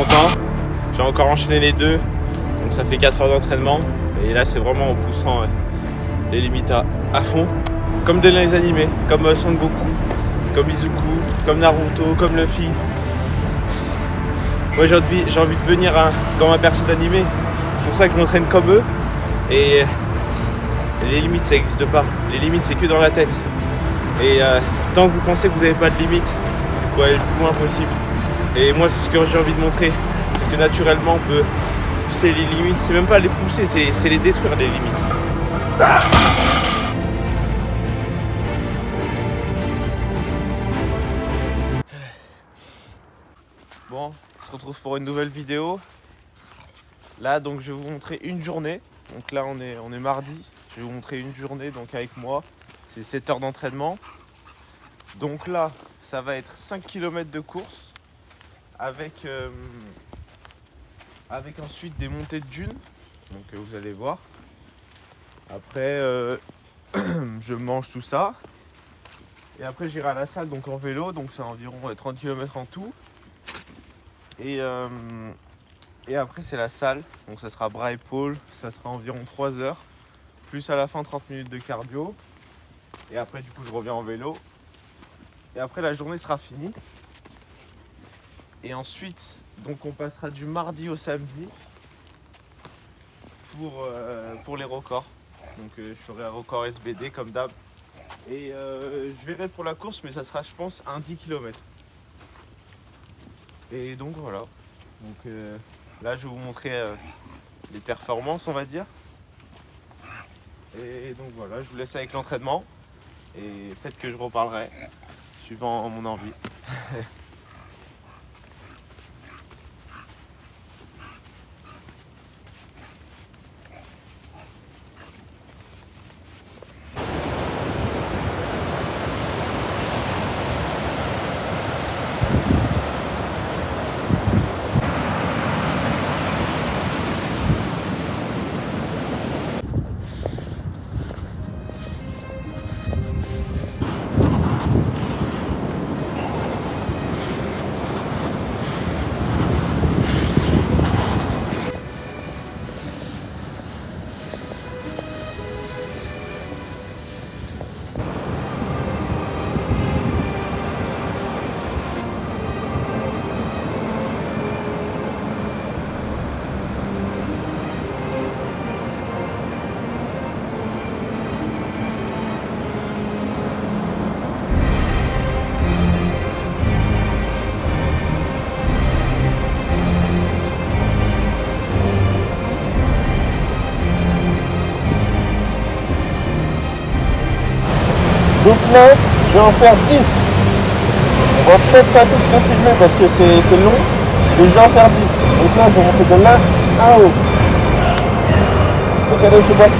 content. J'ai encore enchaîné les deux, donc ça fait 4 heures d'entraînement. Et là c'est vraiment en poussant les limites à fond. Comme dans les animés, comme Son Goku, comme Izuku, comme Naruto, comme Luffy. Moi j'ai envie de devenir comme un perso d'animé. C'est pour ça que je m'entraîne comme eux. Et les limites ça n'existe pas. Les limites c'est que dans la tête. Et tant que vous pensez que vous n'avez pas de limites, il faut aller le plus loin possible. Et moi c'est ce que j'ai envie de montrer. C'est que naturellement on peut pousser les limites. C'est même pas les pousser, c'est les détruire les limites. Bon, on se retrouve pour une nouvelle vidéo. Là donc je vais vous montrer une journée. Donc là on est mardi. Je vais vous montrer une journée donc avec moi. C'est 7 heures d'entraînement. Donc là ça va être 5 km de course avec ensuite des montées de dunes. Donc vous allez voir. Après je mange tout ça. Et après j'irai à la salle donc en vélo. Donc c'est environ 30 km en tout. Et après c'est la salle, donc ça sera bras épaules, ça sera environ 3 heures, plus à la fin 30 minutes de cardio. Et après du coup je reviens en vélo. Et après la journée sera finie. Et ensuite, donc on passera du mardi au samedi pour les records. Donc je ferai un record SBD comme d'hab. Et je verrai pour la course, mais ça sera je pense un 10 km. Et donc voilà. Donc là je vais vous montrer les performances on va dire. Et donc voilà, je vous laisse avec l'entraînement. Et peut-être que je reparlerai suivant mon envie. Donc là, je vais en faire 10. On va peut-être pas tout le filmer parce que c'est long, mais je vais en faire 10. Donc là, je vais monter de là à haut. Donc allez, c'est parti.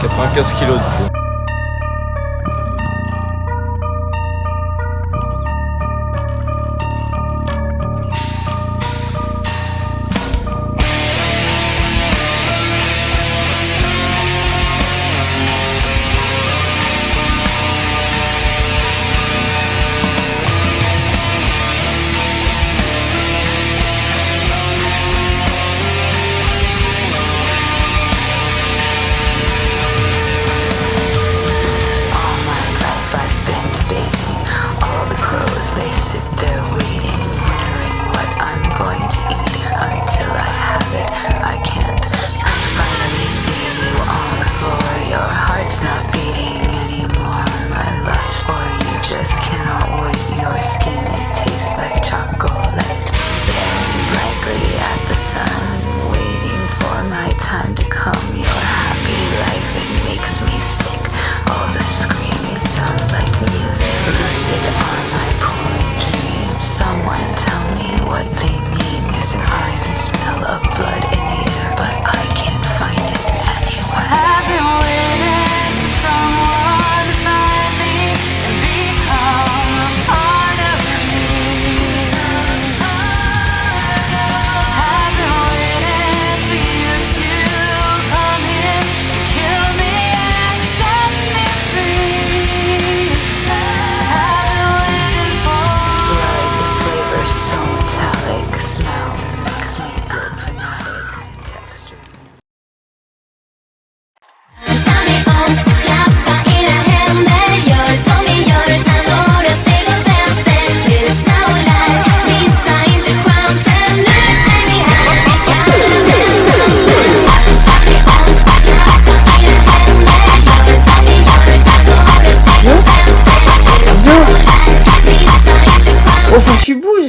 95 kilos du coup.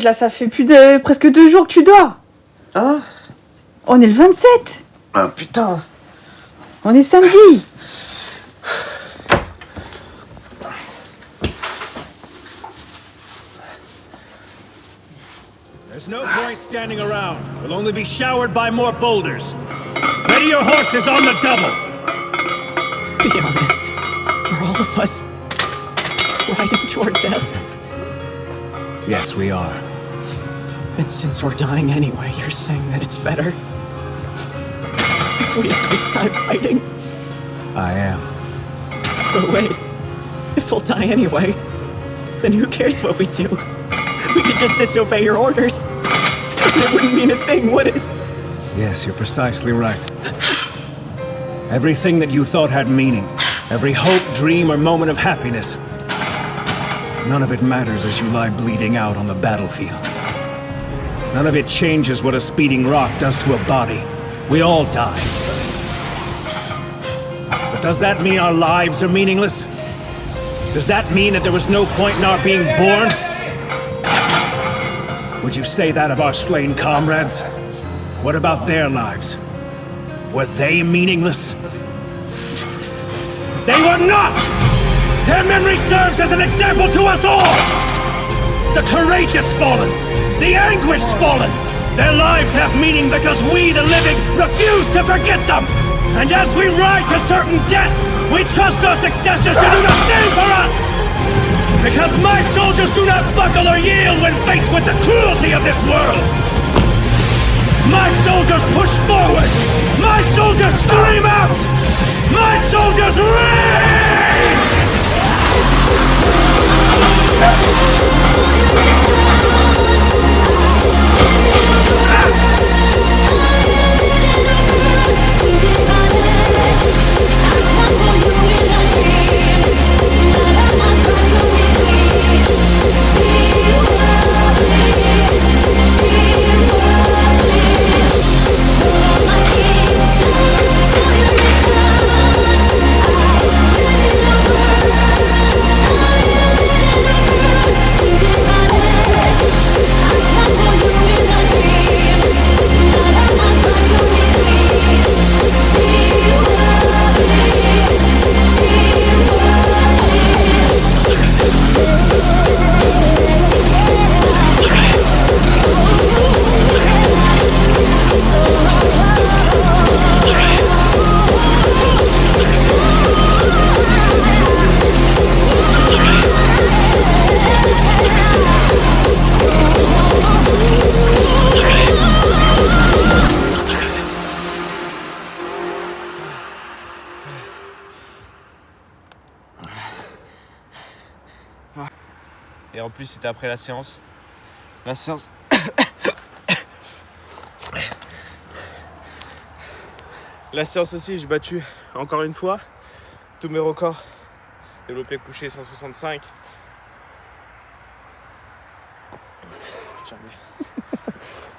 Là, ça fait presque 2 jours que tu dors. Hein? On est le 27. Ah putain. On est samedi. There's no point standing around. We'll only be showered by more boulders. Ready your horses on the double. Be honest. Are all of us riding to our deaths? Yes, we are. And since we're dying anyway, you're saying that it's better if we have this time fighting? I am. But wait, if we'll die anyway, then who cares what we do? We could just disobey your orders. It wouldn't mean a thing, would it? Yes, you're precisely right. Everything that you thought had meaning, every hope, dream, or moment of happiness, none of it matters as you lie bleeding out on the battlefield. None of it changes what a speeding rock does to a body. We all die. But does that mean our lives are meaningless? Does that mean that there was no point in our being born? Would you say that of our slain comrades? What about their lives? Were they meaningless? They were not! Their memory serves as an example to us all! The courageous fallen! The anguished fallen! Their lives have meaning because we, the living, refuse to forget them! And as we ride to certain death, we trust our successors to do the same for us! Because my soldiers do not buckle or yield when faced with the cruelty of this world! My soldiers push forward! My soldiers scream out! My soldiers rage! En plus, c'était après la séance. La séance. La séance aussi, j'ai battu encore une fois tous mes records. Développé couché 165.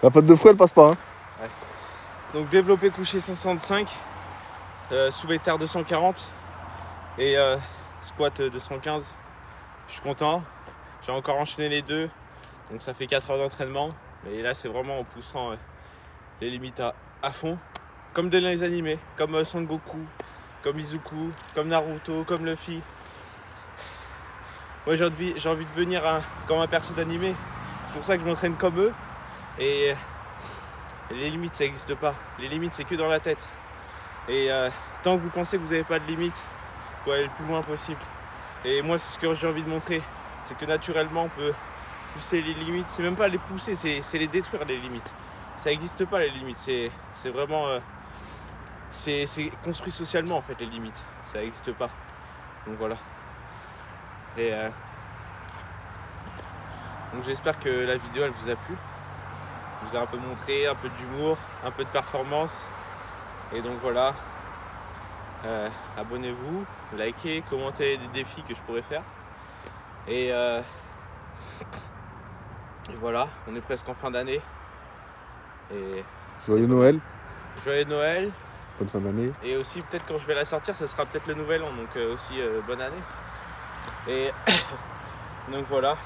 La patte de fouet, elle passe pas. Hein. Donc développé couché 165, soulevé de terre 240 et squat 215. Je suis content. J'ai encore enchaîné les deux. Donc ça fait 4 heures d'entraînement. Mais là c'est vraiment en poussant les limites à fond. Comme dans les animés, comme Son Goku, comme Izuku, comme Naruto, comme Luffy. Moi j'ai envie de devenir comme un perso d'animé. C'est pour ça que je m'entraîne comme eux. Et les limites ça n'existe pas. Les limites c'est que dans la tête. Et tant que vous pensez que vous n'avez pas de limites, vous pouvez aller le plus loin possible. Et moi c'est ce que j'ai envie de montrer. C'est que naturellement on peut pousser les limites. C'est même pas les pousser, c'est les détruire les limites. Ça n'existe pas les limites. C'est vraiment... c'est construit socialement en fait les limites. Ça n'existe pas. Donc voilà. Et donc j'espère que la vidéo elle vous a plu. Je vous ai un peu montré, un peu d'humour, un peu de performance. Et donc voilà. Abonnez-vous, likez, commentez des défis que je pourrais faire. Et voilà, on est presque en fin d'année. Et Joyeux Noël. Joyeux Noël. Bonne fin d'année. Et aussi peut-être quand je vais la sortir, ça sera peut-être le nouvel an. Donc aussi bonne année. Et donc voilà.